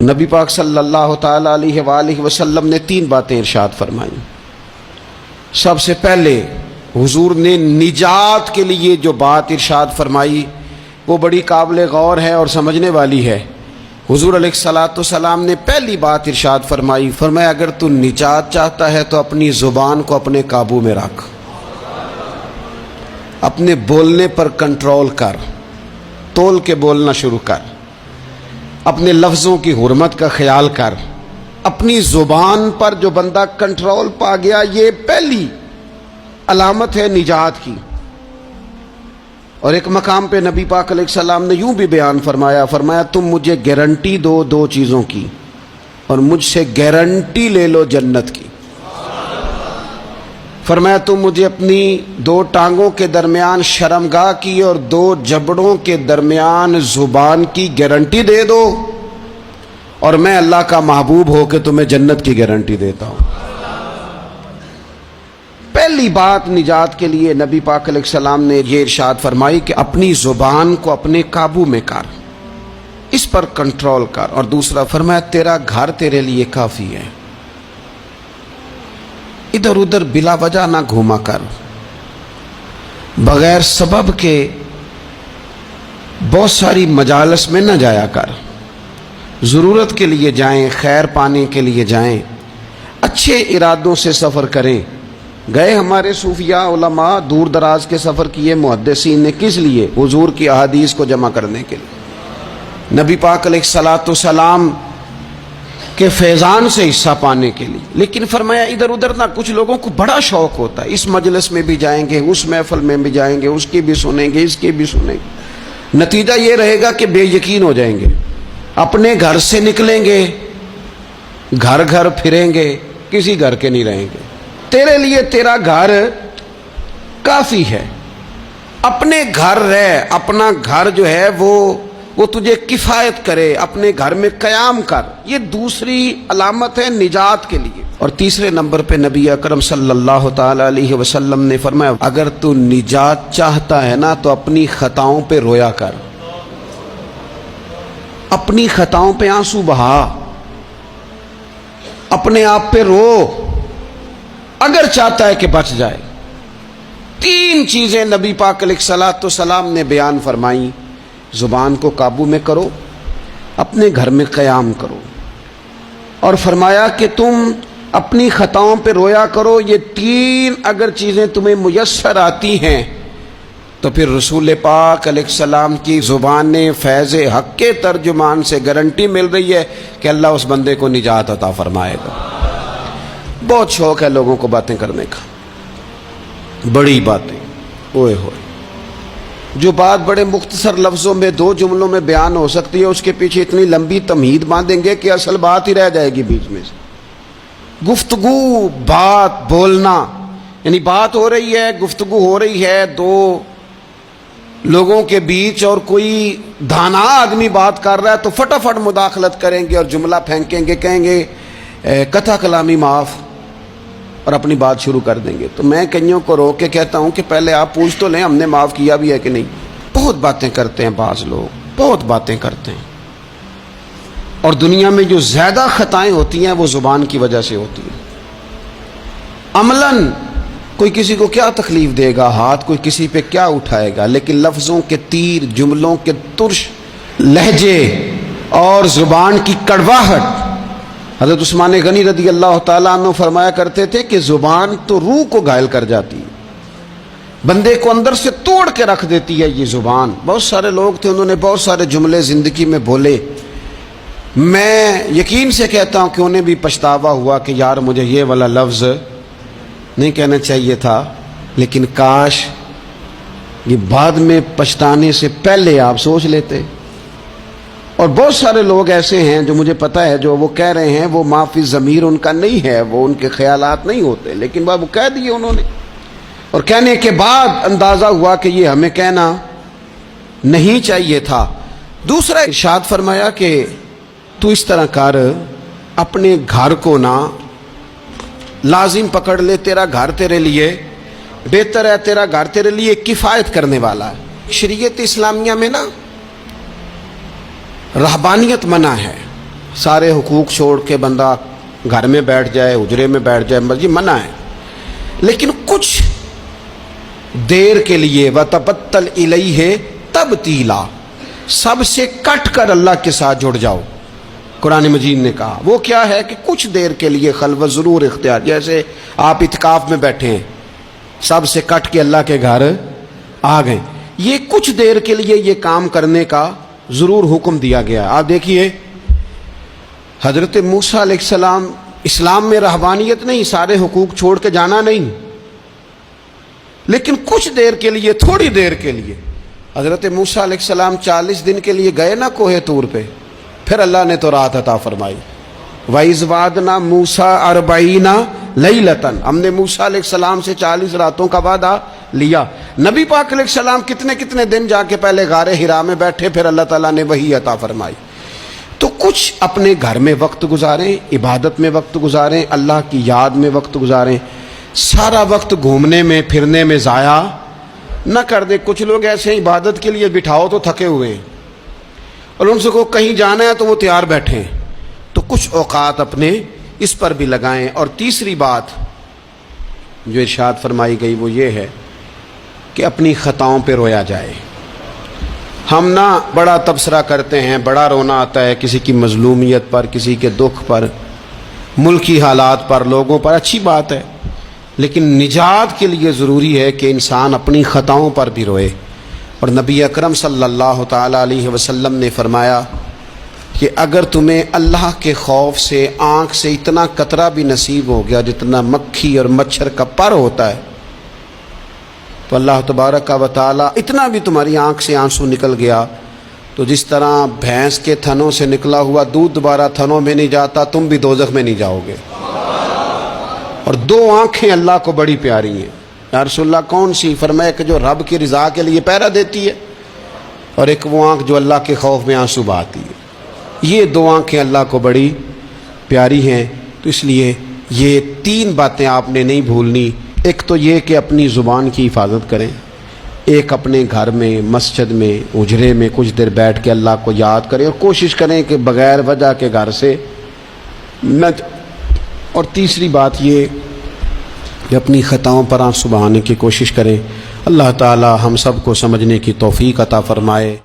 نبی پاک صلی اللہ تعالیٰ علیہ وآلہ وسلم نے 3 باتیں ارشاد فرمائیں۔ سب سے پہلے حضور نے نجات کے لیے جو بات ارشاد فرمائی وہ بڑی قابل غور ہے اور سمجھنے والی ہے۔ حضور علیہ الصلوۃ والسلام نے پہلی بات ارشاد فرمائی، فرمایا اگر تو نجات چاہتا ہے تو اپنی زبان کو اپنے قابو میں رکھ، اپنے بولنے پر کنٹرول کر، تول کے بولنا شروع کر، اپنے لفظوں کی حرمت کا خیال کر۔ اپنی زبان پر جو بندہ کنٹرول پا گیا، یہ پہلی علامت ہے نجات کی۔ اور ایک مقام پہ نبی پاک علیہ السلام نے یوں بھی بیان فرمایا تم مجھے گارنٹی دو 2 چیزوں کی، اور مجھ سے گارنٹی لے لو جنت کی۔ فرمایا تم مجھے اپنی 2 ٹانگوں کے درمیان شرمگاہ کی اور 2 جبڑوں کے درمیان زبان کی گارنٹی دے دو، اور میں اللہ کا محبوب ہو کے تمہیں جنت کی گارنٹی دیتا ہوں۔ پہلی بات نجات کے لیے نبی پاک علیہ السلام نے یہ ارشاد فرمائی کہ اپنی زبان کو اپنے قابو میں کر، اس پر کنٹرول کر۔ اور دوسرا فرمایا تیرا گھر تیرے لیے کافی ہے، ادھر ادھر بلا وجہ نہ گھوما کر، بغیر سبب کے بہت ساری مجالس میں نہ جایا کر۔ ضرورت کے لیے جائیں، خیر پانے کے لیے جائیں، اچھے ارادوں سے سفر کریں۔ گئے ہمارے صوفیاء علماء دور دراز کے سفر کیے محدثین نے، کس لیے؟ حضور کی احادیث کو جمع کرنے کے لیے، نبی پاک علیہ الصلوۃ والسلام کے فیضان سے حصہ پانے کے لیے۔ لیکن فرمایا ادھر ادھر نہ۔ کچھ لوگوں کو بڑا شوق ہوتا ہے، اس مجلس میں بھی جائیں گے، اس محفل میں بھی جائیں گے، اس کی بھی سنیں گے، اس کی بھی سنیں گے۔ نتیجہ یہ رہے گا کہ بے یقین ہو جائیں گے، اپنے گھر سے نکلیں گے، گھر گھر پھریں گے، کسی گھر کے نہیں رہیں گے۔ تیرے لیے تیرا گھر کافی ہے، اپنے گھر رہ، اپنا گھر جو ہے وہ تجھے کفایت کرے، اپنے گھر میں قیام کر۔ یہ دوسری علامت ہے نجات کے لیے۔ اور تیسرے نمبر پہ نبی اکرم صلی اللہ تعالی علیہ وسلم نے فرمایا اگر تو نجات چاہتا ہے نا تو اپنی خطاؤں پہ رویا کر، اپنی خطاؤں پہ آنسو بہا، اپنے آپ پہ رو، اگر چاہتا ہے کہ بچ جائے۔ 3 چیزیں نبی پاک علیہ الصلوۃ والسلام نے بیان فرمائیں۔ زبان کو قابو میں کرو، اپنے گھر میں قیام کرو، اور فرمایا کہ تم اپنی خطاؤں پہ رویا کرو۔ یہ 3 اگر چیزیں تمہیں میسر آتی ہیں تو پھر رسول پاک علیہ السلام کی زبان فیض حق کے ترجمان سے گارنٹی مل رہی ہے کہ اللہ اس بندے کو نجات عطا فرمائے گا۔ بہت شوق ہے لوگوں کو باتیں کرنے کا، بڑی باتیں، اوئے ہوئے۔ جو بات بڑے مختصر لفظوں میں 2 جملوں میں بیان ہو سکتی ہے، اس کے پیچھے اتنی لمبی تمہید باندھیں گے کہ اصل بات ہی رہ جائے گی بیچ میں سے۔ گفتگو، بات، بولنا، یعنی بات ہو رہی ہے، گفتگو ہو رہی ہے 2 لوگوں کے بیچ، اور کوئی دانا آدمی بات کر رہا ہے تو فٹافٹ مداخلت کریں گے اور جملہ پھینکیں گے، کہیں گے قطع کلامی معاف، اور اپنی بات شروع کر دیں گے۔ تو میں کئیوں کو روک کے کہتا ہوں کہ پہلے آپ پوچھ تو لیں ہم نے معاف کیا بھی ہے کہ نہیں۔ بہت باتیں کرتے ہیں بعض لوگ، بہت باتیں کرتے ہیں، اور دنیا میں جو زیادہ خطائیں ہوتی ہیں وہ زبان کی وجہ سے ہوتی ہیں۔ عملاً کوئی کسی کو کیا تکلیف دے گا، ہاتھ کوئی کسی پہ کیا اٹھائے گا، لیکن لفظوں کے تیر، جملوں کے ترش لہجے اور زبان کی کڑواہٹ۔ حضرت عثمان غنی رضی اللہ تعالیٰ عنہ فرمایا کرتے تھے کہ زبان تو روح کو گھائل کر جاتی ہے، بندے کو اندر سے توڑ کے رکھ دیتی ہے یہ زبان۔ بہت سارے لوگ تھے، انہوں نے بہت سارے جملے زندگی میں بولے، میں یقین سے کہتا ہوں کہ انہیں بھی پچھتاوا ہوا کہ یار مجھے یہ والا لفظ نہیں کہنا چاہیے تھا، لیکن کاش یہ بعد میں پچھتانے سے پہلے آپ سوچ لیتے۔ اور بہت سارے لوگ ایسے ہیں جو مجھے پتہ ہے جو وہ کہہ رہے ہیں وہ معافی ضمیر ان کا نہیں ہے، وہ ان کے خیالات نہیں ہوتے، لیکن وہ کہہ دیے انہوں نے، اور کہنے کے بعد اندازہ ہوا کہ یہ ہمیں کہنا نہیں چاہیے تھا۔ دوسرا ارشاد فرمایا کہ تو اس طرح کر، اپنے گھر کو نہ لازم پکڑ لے، تیرا گھر تیرے لیے بہتر ہے، تیرا گھر تیرے لیے کفایت کرنے والا ہے۔ شریعت اسلامیہ میں نا رہبانیت منع ہے، سارے حقوق چھوڑ کے بندہ گھر میں بیٹھ جائے, حجرے میں بیٹھ جائے, مرضی منع ہے. لیکن کچھ دیر کے لیے وَتَبَتَّلْ إِلَيْهِ تَبْتِيلًا, سب سے کٹ کر اللہ کے ساتھ جڑ جاؤ. قرآن مجید نے کہا وہ کیا ہے کہ کچھ دیر کے لیے خلوت ضرور اختیار, جیسے آپ اعتکاف میں بیٹھے ہیں, سب سے کٹ کے اللہ کے گھر آ گئے, یہ کچھ دیر کے لیے یہ کام کرنے کا ضرور حکم دیا گیا. آپ دیکھیے حضرت موسیٰ علیہ السلام, اسلام میں رہبانیت نہیں, سارے حقوق چھوڑ کے جانا نہیں, لیکن کچھ دیر کے لیے, تھوڑی دیر کے لیے. حضرت موسیٰ علیہ السلام 40 دن کے لیے گئے نا کوہ طور پہ, پھر اللہ نے تو رات عطا فرمائی. وَإِذْ وَعَدْنَا مُوسَىٰ 40 لَيْلَةً, ہم نے موسیٰ علیہ السلام سے 40 راتوں کا وعدہ لیا. نبی پاک علیہ السلام کتنے دن جا کے پہلے غار حرا میں بیٹھے, پھر اللہ تعالیٰ نے وحی عطا فرمائی. تو کچھ اپنے گھر میں وقت گزاریں, عبادت میں وقت گزاریں, اللہ کی یاد میں وقت گزاریں. سارا وقت گھومنے میں پھرنے میں ضائع نہ کر دیں. کچھ لوگ ایسے ہیں عبادت کے لیے بٹھاؤ تو تھکے ہوئے ہیں, اور ان سے کو کہیں جانا ہے تو وہ تیار بیٹھے ہیں. تو کچھ اوقات اپنے اس پر بھی لگائیں. اور تیسری بات جو ارشاد فرمائی گئی وہ یہ ہے کہ اپنی خطاؤں پہ رویا جائے. ہم نہ بڑا تبصرہ کرتے ہیں, بڑا رونا آتا ہے کسی کی مظلومیت پر, کسی کے دکھ پر, ملکی حالات پر, لوگوں پر, اچھی بات ہے, لیکن نجات کے لیے ضروری ہے کہ انسان اپنی خطاؤں پر بھی روئے. اور نبی اکرم صلی اللہ تعالیٰ علیہ وسلم نے فرمایا کہ اگر تمہیں اللہ کے خوف سے آنکھ سے اتنا قطرہ بھی نصیب ہو گیا جتنا مکھی اور مچھر کا پر ہوتا ہے, تو اللہ تبارک و تعالیٰ اتنا بھی تمہاری آنکھ سے آنسو نکل گیا تو جس طرح بھینس کے تھنوں سے نکلا ہوا دودھ دوبارہ تھنوں میں نہیں جاتا, تم بھی دوزخ میں نہیں جاؤ گے. اور 2 آنکھیں اللہ کو بڑی پیاری ہیں. یا رسول اللہ کون سی؟ فرمایا کہ جو رب کی رضا کے لیے پہرا دیتی ہے, اور ایک وہ آنکھ جو اللہ کے خوف میں آنسو بہاتی ہے. یہ 2 آنکھیں اللہ کو بڑی پیاری ہیں. تو اس لیے یہ 3 باتیں آپ نے نہیں بھولنی. ایک تو یہ کہ اپنی زبان کی حفاظت کریں, ایک اپنے گھر میں, مسجد میں, اجرے میں کچھ دیر بیٹھ کے اللہ کو یاد کریں, اور کوشش کریں کہ بغیر وجہ کے گھر سے نہ. اور تیسری بات یہ کہ اپنی خطاؤں پر آنسو بہانے کی کوشش کریں. اللہ تعالی ہم سب کو سمجھنے کی توفیق عطا فرمائے.